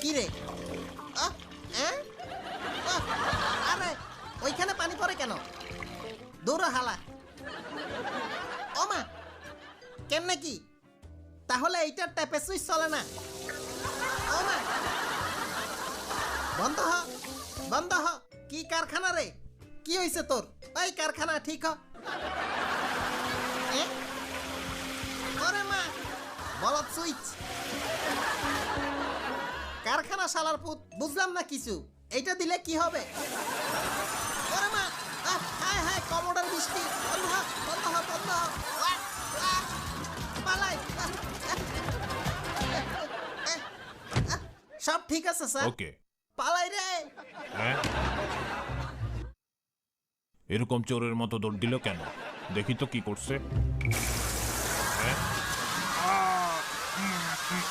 কি রে? আরে ওইখানে পানি পড়ে কেন? দৌড়া হালা। ও মা, কেমনে কি? তাহলে এইটার ট্যাপে সুইচ চলে না। ও মা, বন্ধ হ, বন্ধ হ। কি কারখানা রে? কি হইছে তোর? ওই কারখানা ঠিক হ। ওরে মা, বলত সুইচ। কারখানা শালার পুত, বুঝলাম না কিছু। এইটা দিলে কি হবে? ওরে মা, হায় হায়, কমোডার বৃষ্টি। বন্ধ হ, বন্ধ হ, বন্ধ হ। পালাই। সব ঠিক আছে স্যার। ওকে। পালাই রে। হ্যাঁ, এরকম চোরের মতো দৌড় দিল কেন? দেখি তো কি করছে।